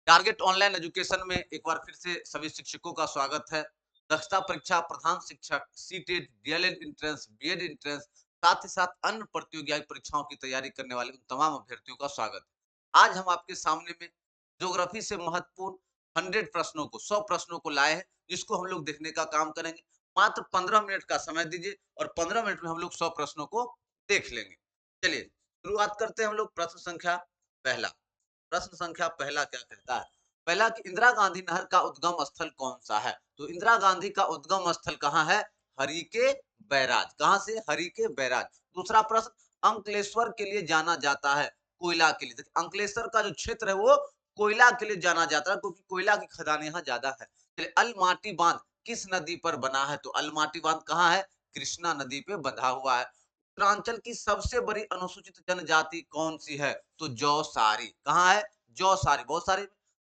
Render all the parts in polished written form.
Target online education में एक बार फिर से सभी शिक्षकों का स्वागत है। दक्षता परीक्षा, प्रधान शिक्षक, CTET, DElEd entrance, BEd entrance, साथ ही साथ अन्य प्रतियोगी परीक्षाओं की तैयारी करने वाले उन तमाम अभ्यर्थियों का स्वागत है। आज हम आपके सामने में ज्योग्राफी से महत्वपूर्ण 100 प्रश्नों को 100 प्रश्नों को लाए हैं, जिसको हम लोग देखने का काम करेंगे। मात्र 15 मिनट का समय दीजिए और 15 मिनट में हम लोग 100 प्रश्नों को देख लेंगे। चलिए शुरुआत करते हैं हम लोग। प्रश्न संख्या पहला। प्रश्न संख्या पहला क्या कहता है? पहला कि इंदिरा गांधी नहर का उद्गम स्थल कौन सा है? तो इंदिरा गांधी का उद्गम स्थल कहाँ है? हरिके बैराज। कहाँ से? हरिके बैराज। दूसरा प्रश्न, अंकलेश्वर के लिए जाना जाता है कोयला के लिए। देखिए अंकलेश्वर का जो क्षेत्र है वो कोयला के लिए जाना जाता है, क्योंकि कोयला की खदान यहाँ ज्यादा है। चलिए, अलमाटी बांध किस नदी पर बना है? तो अलमाटी बांध कहाँ है? कृष्णा नदी पे बंधा हुआ है। उत्तरांचल की सबसे बड़ी अनुसूचित जनजाति कौन सी है? तो जौसारी। कहाँ है? जौसारी। बहुत सारी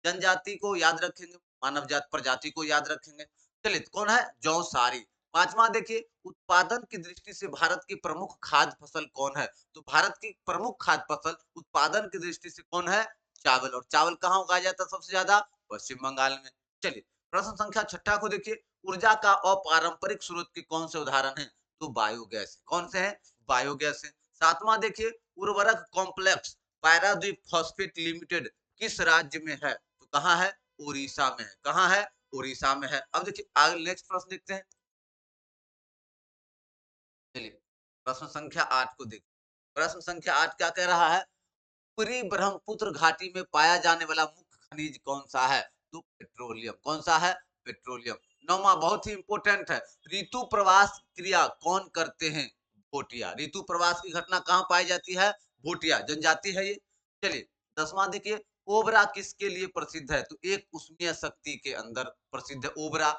जनजाति को याद रखेंगे, मानव जात प्रजाति को याद रखेंगे। चलिए, कौन है? जौसारी। पांचवा देखिए, उत्पादन की दृष्टि से भारत की प्रमुख खाद्य फसल कौन है? तो भारत की प्रमुख खाद्य फसल उत्पादन की दृष्टि से कौन है? चावल। और चावल कहाँ उगाया जाता है सबसे ज्यादा? पश्चिम बंगाल में। चलिए, प्रश्न संख्या छठा को देखिए, ऊर्जा का अपारंपरिक स्रोत के कौन से उदाहरण है? तो बायोगैस। कौन से हैं? बायोगैस है। सातवां देखिए, उर्वरक कॉम्प्लेक्स पैराद्वीप फॉस्फेट लिमिटेड किस राज्य में है? तो कहाँ है? उड़ीसा में है। कहाँ है? उड़ीसा में है। अब देखिए आगे नेक्स्ट प्रश्न देखते हैं। चलिए, प्रश्न संख्या 8 को देखिए। प्रश्न संख्या 8 क्या कह रहा है? पूरी ब्रह्मपुत्र घाटी में पाया जाने वाला मुख्य खनिज कौन सा है? तो पेट्रोलियम। कौन सा है? पेट्रोलियम। नौवां बहुत ही इंपॉर्टेंट है, ऋतु प्रवास क्रिया कौन करते हैं? भोटिया। ऋतु प्रवास की घटना कहाँ पाई जाती है? भोटिया जनजाति है ये। चलिए, 10वां देखिए, ओबरा किसके लिए प्रसिद्ध है? तो एक उष्मीय शक्ति के अंदर प्रसिद्ध है ओबरा।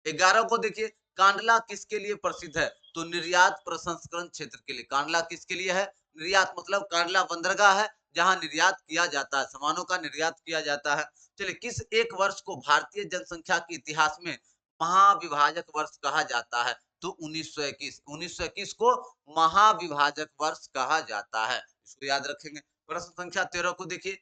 11 को देखिए, कांडला किसके लिए प्रसिद्ध है? तो निर्यात प्रसंस्करण क्षेत्र के लिए। कांडला किसके लिए है? निर्यात, मतलब कांडला बंदरगाह है जहां निर्यात किया जाता है, सामानों का निर्यात किया जाता है। चलिए, किस एक वर्ष को भारतीय जनसंख्या के इतिहास में महाविभाजक वर्ष कहा जाता है? तो 1921। 1921 को महाविभाजक वर्ष कहा जाता है, इसको याद रखेंगे। प्रश्न संख्या 13 को देखिए,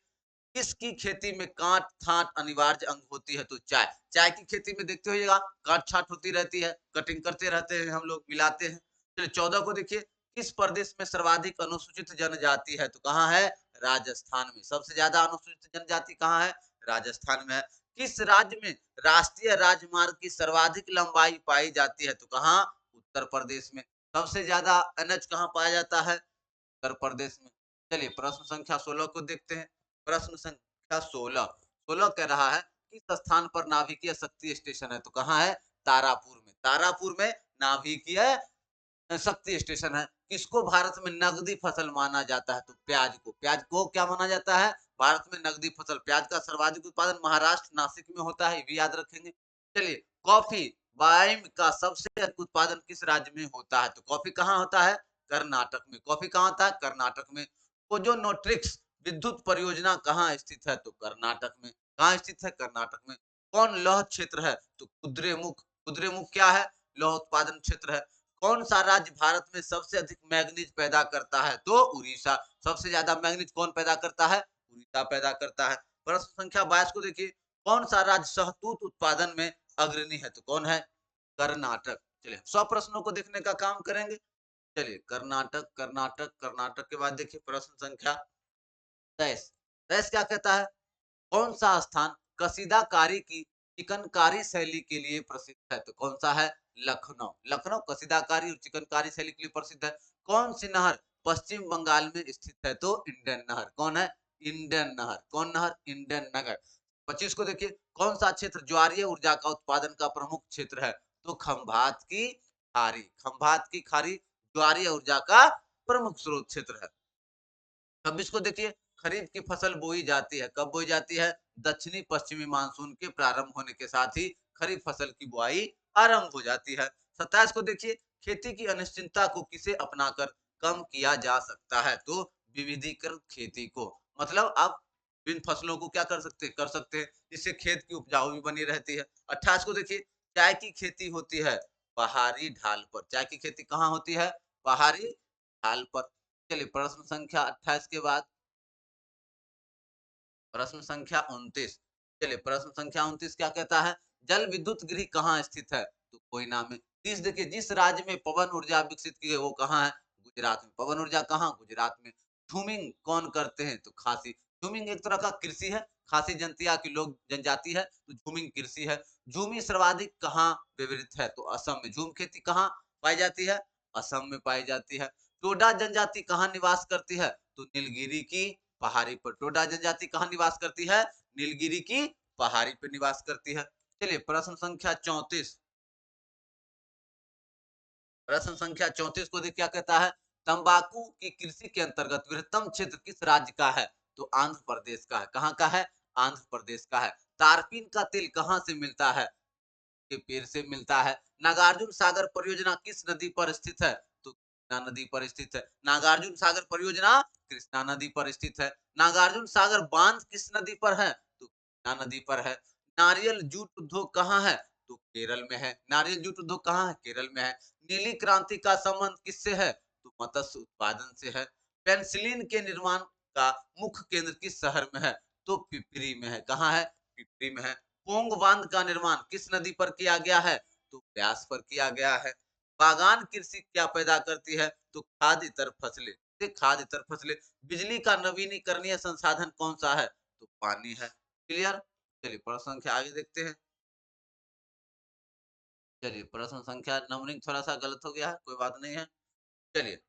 किसकी खेती में काट छांट अनिवार्य अंग होती है? तो चाय। चाय की खेती में देखते होइएगा काट छांट होती रहती है, कटिंग करते रहते हैं हम लोग, मिलाते हैं। चलिए, 14 को देखिए, किस प्रदेश में सर्वाधिक अनुसूचित जनजाति है? तो कहाँ है? राजस्थान में। सबसे ज्यादा अनुसूचित जनजाति कहाँ है? राजस्थान में है। किस राज्य में राष्ट्रीय राजमार्ग की सर्वाधिक लंबाई पाई जाती है? तो कहाँ? उत्तर प्रदेश में। सबसे ज्यादा एनएच कहाँ पाया जाता है? उत्तर प्रदेश में। चलिए, प्रश्न संख्या 16 को देखते हैं। प्रश्न संख्या 16। 16 कह रहा है, किस स्थान पर नाभिकीय शक्ति स्टेशन है? तो कहाँ है? तारापुर में। तारापुर में नाभिकीय शक्ति स्टेशन है। किसको भारत में नगदी फसल माना जाता है? तो प्याज को। प्याज को क्या माना जाता है? भारत में नगदी फसल। प्याज का सर्वाधिक उत्पादन महाराष्ट्र नासिक में होता है, ये भी याद रखेंगे। चलिए, कॉफी वाइन का सबसे अधिक उत्पादन किस राज्य में होता है? तो कॉफी कहाँ होता है? कर्नाटक में। कॉफी कहाँ होता है? कर्नाटक में। ओजोनोट्रिक्स विद्युत परियोजना कहाँ स्थित है? तो कर्नाटक में। कहाँ स्थित है? कर्नाटक में। कौन लौह क्षेत्र है? तो कुद्रेमुख। कुद्रेमुख क्या है? लौह उत्पादन क्षेत्र है। कौन सा राज्य भारत में सबसे अधिक मैग्नीज पैदा करता है? तो उड़ीसा। सबसे ज्यादा मैग्नीज कौन पैदा करता है? उड़ीसा पैदा करता है। प्रश्न संख्या 22 को देखिए, कौन सा राज्य शहतूत उत्पादन में अग्रणी है? तो कौन है? कर्नाटक। चलिए, 100 प्रश्नों को देखने का काम करेंगे। चलिए, कर्नाटक कर्नाटक कर्नाटक के बाद देखिए प्रश्न संख्या 23। 23 क्या कहता है? कौन सा स्थान कसीदाकारी की चिकनकारी शैली के लिए प्रसिद्ध है? तो कौन सा है? लखनऊ। लखनऊ कसीदाकारी और चिकनकारी शैली के लिए प्रसिद्ध है। कौन सी नहर पश्चिम बंगाल में स्थित है? तो इंडियन नहर। कौन है? इंडियन नहर। कौन नहर? इंडियन नगर। 25 को देखिए, कौन सा क्षेत्र ज्वारीय ऊर्जा का उत्पादन का प्रमुख क्षेत्र है? तो खंभात की खाड़ी। खंभात की खाड़ी ज्वारीय ऊर्जा का प्रमुख स्रोत क्षेत्र है। 26 को देखिए, खरीफ की फसल बोई जाती है। कब बोई जाती है? दक्षिणी पश्चिमी मानसून के प्रारंभ होने के साथ ही खरीफ फसल की बुआई आरंभ हो जाती है। 27 को देखिए, खेती की अनिश्चितता को किसे अपनाकर कम किया जा सकता है? तो विविधीकृत खेती को। मतलब आप इन फसलों को क्या कर सकते हैं, जिससे खेत की उपजाऊ भी बनी रहती है। 28 को देखिए, चाय की खेती होती है पहाड़ी ढाल पर। चाय की खेती कहाँ होती है? पहाड़ी ढाल पर। चलिए, प्रश्न संख्या 28 के बाद प्रश्न संख्या 29। चलिए प्रश्न संख्या 29 क्या कहता है, जल विद्युत गृह कहाँ स्थित है? तो कोयना में। 30 देखिए, जिस राज्य में पवन ऊर्जा विकसित की है वो कहाँ है? गुजरात में। पवन ऊर्जा कहाँ? गुजरात में। झूमिंग कौन करते हैं? तो खासी। झूमिंग एक तरह का कृषि है, खासी जनतिया की लोग जनजाति है, तो झूमिंग कृषि है। झूमी सर्वाधिक कहाँ व्यवहृत है? तो असम में। झूम खेती कहाँ पाई जाती है? असम में पाई जाती है। टोडा जनजाति कहाँ निवास करती है? तो नीलगिरी की पहाड़ी पर। टोडा जनजाति कहाँ निवास करती है? नीलगिरी की पहाड़ी पे निवास करती है। चलिए प्रश्न संख्या 34। प्रश्न संख्या 34 को देख क्या कहता है, तंबाकू की कृषि के अंतर्गत वृहत्तम क्षेत्र किस राज्य का है? तो आंध्र प्रदेश का है। कहाँ का है? आंध्र प्रदेश का है। तारपीन का तेल कहाँ से मिलता है? के पेड़ से मिलता है। नागार्जुन सागर परियोजना किस नदी पर स्थित है? तो कृष्णा नदी पर स्थित है। नागार्जुन सागर परियोजना कृष्णा नदी पर स्थित है। नागार्जुन सागर बांध किस नदी पर है? तो कृष्णा नदी पर है। नारियल जूट उद्योग कहाँ है? तो केरल में है। नारियल जूट उद्योग कहाँ है? केरल में है। नीली क्रांति का संबंध किससे है? तो मत्स्य उत्पादन से है। पेंसिलिन के निर्माण का मुख्य केंद्र किस शहर में है? तो पिपरी में है। कहाँ है? पिपरी में है। पोंग बांध का निर्माण किस नदी पर किया गया है? तो ब्यास पर किया गया है। बागान कृषि क्या पैदा करती है? तो खाद्य इतर फसलें। खाद्य इतर फसलें। बिजली का नवीनीकरणीय संसाधन कौन सा है? तो पानी है। क्लियर। चलिए प्रश्न संख्या आगे देखते हैं। चलिए प्रश्न संख्या नंबरिंग थोड़ा सा गलत हो गया है, कोई बात नहीं है। चलिए,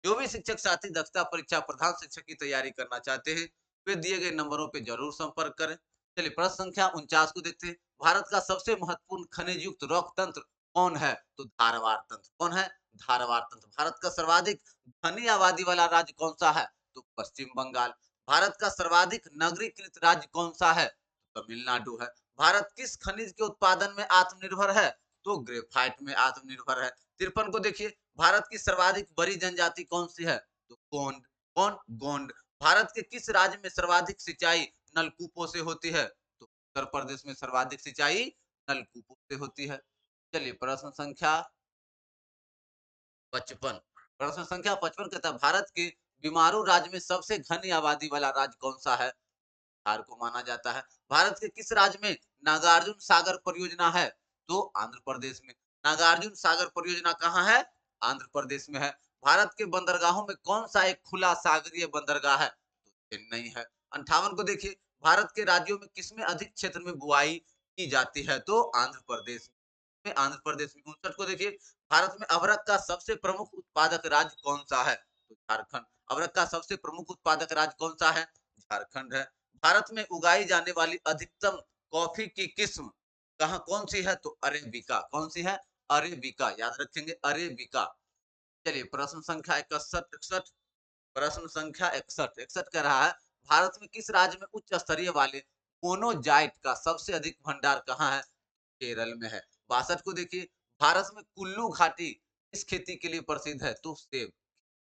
जो भी शिक्षक साथी दक्षता परीक्षा प्रधान शिक्षक की तैयारी करना चाहते हैं, वे दिए गए नंबरों पे जरूर संपर्क करें। चलिए प्रश्न संख्या 49 को देखते हैं। भारत का सबसे महत्वपूर्ण खनिज युक्त रॉक तंत्र कौन है? तो धारवाड़ तंत्र। कौन है? धारवाड़ तंत्र। भारत का सर्वाधिक घनी आबादी वाला राज्य कौन सा है? तो पश्चिम बंगाल। भारत का सर्वाधिक नगरीकृत राज्य कौन सा है? तो तमिलनाडु है। भारत किस खनिज के उत्पादन में आत्मनिर्भर है? तो ग्रेफाइट में आत्मनिर्भर है। 53 को देखिए, भारत की सर्वाधिक बड़ी जनजाति कौन सी है? तो गोंड। कौन? गोंड। भारत के किस राज्य में सर्वाधिक सिंचाई नलकूपों से होती है? तो उत्तर प्रदेश में सर्वाधिक सिंचाई नलकूपों से होती है। चलिए प्रश्न संख्या 55। प्रश्न संख्या 55 कहता है, भारत के बीमारू राज्य में सबसे घनी आबादी वाला राज्य कौन सा है? बिहार को माना जाता है। भारत के किस राज्य में नागार्जुन सागर परियोजना है? तो आंध्र प्रदेश में। नागार्जुन सागर परियोजना कहाँ है? आंध्र प्रदेश में है। भारत के बंदरगाहों में कौन सा एक खुला सागरीय बंदरगाह है? तो चेन्नई है। 58 को देखिए, भारत के राज्यों में किसमें अधिक क्षेत्र में बुआई की जाती है? तो आंध्र प्रदेश में। आंध्र प्रदेश में। 59 को देखिए, भारत में अभ्रक का सबसे प्रमुख उत्पादक राज्य कौन सा है? तो झारखंड। अभ्रक का सबसे प्रमुख उत्पादक राज्य कौन सा है? झारखंड है। भारत में उगाई जाने वाली अधिकतम कॉफी की किस्म कहाँ कौन सी है? तो अरेबिका। कौन सी है? अरेबिका। याद रखेंगे, अरेबिका। चलिए प्रश्न संख्या 61 61। प्रश्न संख्या 61 61 कह रहा है, भारत में किस राज्य में उच्च स्तरीय वाले मोनोजाइट का सबसे अधिक भंडार कहाँ है? केरल में है। 62 को देखिए, भारत में कुल्लू घाटी किस खेती के लिए प्रसिद्ध है? तो सेब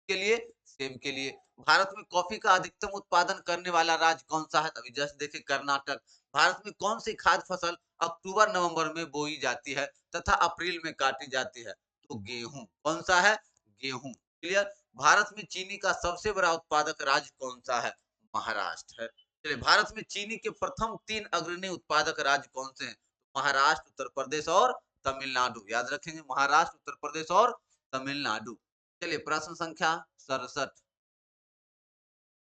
के लिए। सेब के लिए। भारत में कॉफी का अधिकतम उत्पादन करने वाला राज्य कौन सा है? अभी जस्ट देखिए, कर्नाटक। भारत में कौन सी खाद्य फसल अक्टूबर नवंबर में बोई जाती है तथा अप्रैल में काटी जाती है? तो गेहूं। कौन सा है? गेहूं। क्लियर। भारत में चीनी का सबसे बड़ा उत्पादक राज्य कौन सा है? महाराष्ट्र है। चलिए, भारत में चीनी के प्रथम 3 अग्रणी उत्पादक राज्य कौन से हैं? महाराष्ट्र, उत्तर प्रदेश और तमिलनाडु। याद रखेंगे, महाराष्ट्र, उत्तर प्रदेश और तमिलनाडु। चलिए प्रश्न संख्या 67।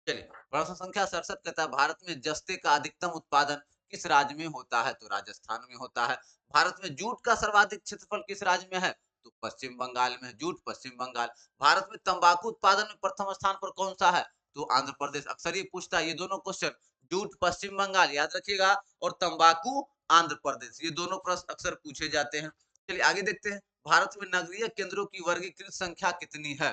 चलिए प्रश्न संख्या 67 कहता है, भारत में जस्ते का अधिकतम उत्पादन किस राज्य में होता है? तो राजस्थान में होता है। भारत में जूट का सर्वाधिक क्षेत्रफल किस राज्य में है? तो पश्चिम बंगाल में। जूट पश्चिम बंगाल। भारत में तंबाकू उत्पादन में प्रथम स्थान पर कौन सा है? तो आंध्र प्रदेश। अक्सर ये पूछता है, ये दोनों क्वेश्चन, जूट पश्चिम बंगाल याद रखिएगा, और तंबाकू आंध्र प्रदेश, ये दोनों प्रश्न अक्सर पूछे जाते हैं। चलिए आगे देखते हैं, भारत में नगरीय केंद्रों की वर्गीकृत संख्या कितनी है?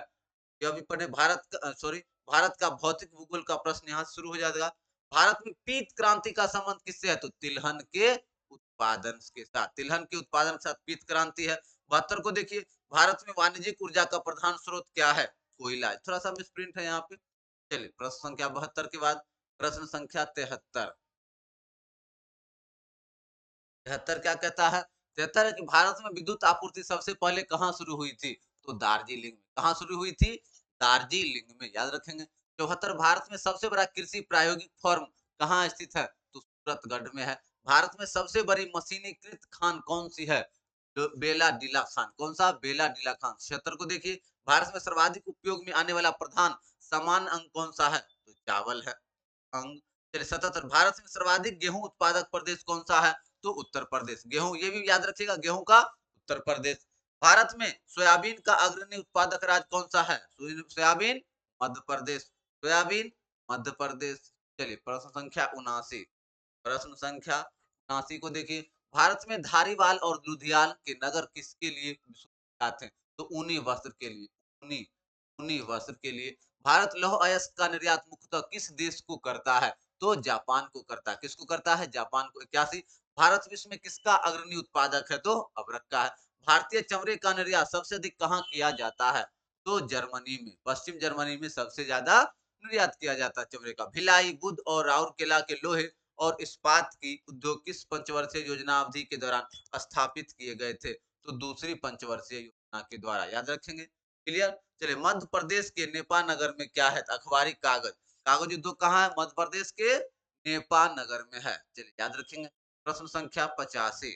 ये अभी पढ़े, भारत का सॉरी, भारत का भौतिक भूगोल का प्रश्न यहाँ से शुरू हो जाएगा। भारत में पीत क्रांति का संबंध किससे है? तो तिलहन के उत्पादन के साथ। तिलहन के उत्पादन के साथ पीत क्रांति है। 72 को देखिए, भारत में वाणिज्यिक ऊर्जा का प्रधान स्रोत क्या है? कोयला। थोड़ा सा मिसप्रिंट है यहाँ पे। चलिए प्रश्न संख्या 72 के बाद प्रश्न संख्या 73। 73 क्या कहता है? 73 है कि भारत में विद्युत आपूर्ति सबसे पहले कहाँ शुरू हुई थी? तो दार्जिलिंग में। कहाँ शुरू हुई थी? दार्जिलिंग में। याद रखेंगे। 74, भारत में सबसे बड़ा कृषि प्रायोगिक फॉर्म कहाँ स्थित है? तो सूरतगढ़ में है। भारत में सबसे बड़ी मशीनीकृत खान कौन सी है? तो बेला डीला खान। कौन सा? बेला डीला खान। 76 को देखिए, भारत में सर्वाधिक उपयोग में आने वाला प्रधान सामान्य अंग कौन सा है? तो चावल है अंग। चलिए 77, भारत में सर्वाधिक गेहूं उत्पादक प्रदेश कौन सा है? तो उत्तर प्रदेश। गेहूं, ये भी याद रखिएगा, गेहूं का उत्तर प्रदेश। भारत में सोयाबीन का अग्रणी उत्पादक राज्य कौन सा है? सोयाबीन, मध्य प्रदेश। सोयाबीन, मध्य प्रदेश। चलिए प्रश्न संख्या 79। प्रश्न संख्या 79 को देखिए, भारत में धारीवाल और लुधियाल के नगर किसके लिए विख्यात हैं? तो ऊनी वस्त्र के लिए। ऊनी ऊनी वस्त्र के लिए। भारत लौह अयस्क का निर्यात मुख्यतः किस देश को करता है? तो जापान को करता है। किसको करता है? जापान को। 81, भारत विश्व में किसका अग्रणी उत्पादक है? तो अभ्रक का है। भारतीय चमड़े का निर्यात सबसे अधिक कहाँ किया जाता है? तो जर्मनी में, पश्चिम जर्मनी में सबसे ज्यादा निर्यात किया जाता है चमड़े का। भिलाई, बुध और राउरकेला के लोहे और इस्पात की उद्योग किस पंचवर्षीय योजना अवधि के दौरान स्थापित किए गए थे? तो दूसरी पंचवर्षीय योजना के द्वारा। याद रखेंगे। क्लियर। चलिए मध्य प्रदेश के नेपा नगर में क्या है? अखबारी कागज। कागज उद्योग कहाँ है? मध्य प्रदेश के नेपा नगर में है। चलिए याद रखेंगे। प्रश्न संख्या 85।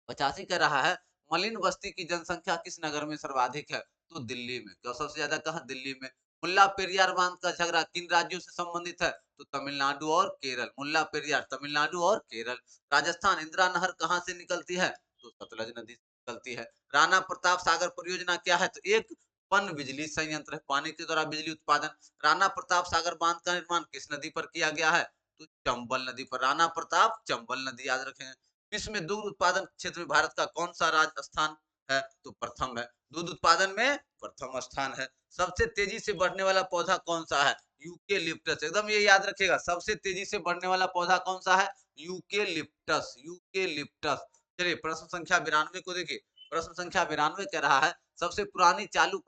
85 कह रहा है, मलिन बस्ती की जनसंख्या किस नगर में सर्वाधिक है? तो दिल्ली में। तो सबसे ज्यादा कहाँ? दिल्ली में। मुल्ला पेरियार बांध का झगड़ा किन राज्यों से संबंधित है? तो तमिलनाडु और केरल। मुल्ला पेरियार तमिलनाडु और केरल। राजस्थान, इंदिरा नहर कहाँ से निकलती है? तो सतलज नदी से निकलती है। राणा प्रताप सागर परियोजना क्या है? तो एक पन बिजली संयंत्र है, पानी के द्वारा बिजली उत्पादन। राणा प्रताप सागर बांध का निर्माण किस नदी पर किया गया है? तो चंबल नदी पर। राणा प्रताप चंबल नदी, याद रखें। विश्व में दूध उत्पादन क्षेत्र में भारत का कौन सा राज्य स्थान है? तो प्रथम है। दूध उत्पादन में प्रथम स्थान है। सबसे तेजी से बढ़ने वाला पौधा कौन सा है? यूकेलिप्टस। एकदम ये याद रखिएगा, सबसे तेजी से बढ़ने वाला पौधा कौन सा है? यूकेलिप्टस। यूकेलिप्टस। चलिए प्रश्न संख्या 92 को देखिए। प्रश्न संख्या 92 कह रहा है, सबसे पुरानी चालू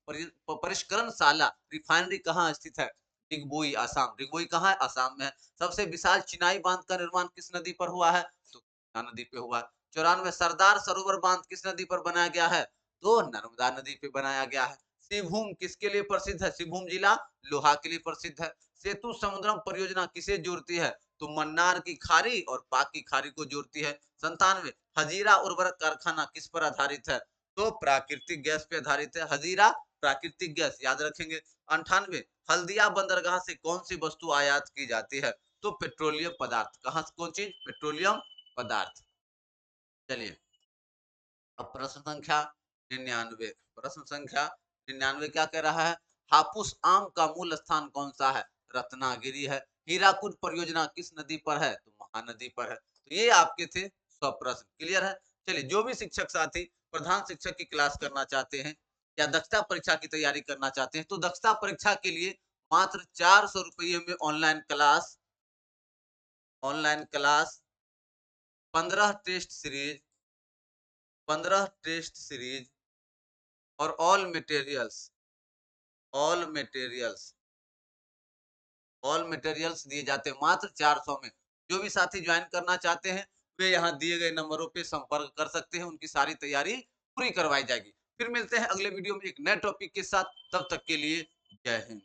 परिष्करणशाला रिफाइनरी कहाँ स्थित है? डिगबोई, आसाम। डिगबोई कहाँ है? आसाम में है। सबसे विशाल चिनाई बांध का निर्माण किस नदी पर हुआ है? तो कृष्णा नदी पे हुआ। 94, सरदार सरोवर बांध किस नदी पर बनाया गया है? तो नर्मदा नदी पे बनाया गया है। सिवभूम किसके लिए प्रसिद्ध है? सिवभूम जिला लोहा के लिए प्रसिद्ध है। सेतु समुद्रम परियोजना किसे जोड़ती है? तो मन्नार की खाड़ी और पाक की खाड़ी को जोड़ती है। 97, हजीरा उर्वरक कारखाना किस पर आधारित है? तो प्राकृतिक गैस पे आधारित है। हजीरा प्राकृतिक गैस, याद रखेंगे। 98, हल्दिया बंदरगाह से कौन सी वस्तु आयात की जाती है? तो पेट्रोलियम पदार्थ। कहां से? कौन चीज? पेट्रोलियम पदार्थ। चलिए अब प्रश्न संख्या 99। प्रश्न संख्या 99 क्या कह रहा है? हापुस आम का मूल स्थान कौन सा है? रत्नागिरी है। हीराकुद परियोजना किस नदी पर है? तो महानदी पर है। तो ये आपके थे 100 प्रश्न। क्लियर है। चलिए जो भी शिक्षक साथी प्रधान शिक्षक की क्लास करना चाहते हैं या दक्षता परीक्षा की तैयारी करना चाहते हैं, तो दक्षता परीक्षा के लिए मात्र 400 रुपये में online class 15 test series, 15 test series और ऑल मटेरियल्स दिए जाते हैं मात्र 400 में। जो भी साथी ज्वाइन करना चाहते हैं वे यहाँ दिए गए नंबरों पे संपर्क कर सकते हैं, उनकी सारी तैयारी पूरी करवाई जाएगी। फिर मिलते हैं अगले वीडियो में एक नए टॉपिक के साथ। तब तक के लिए जय हिंद।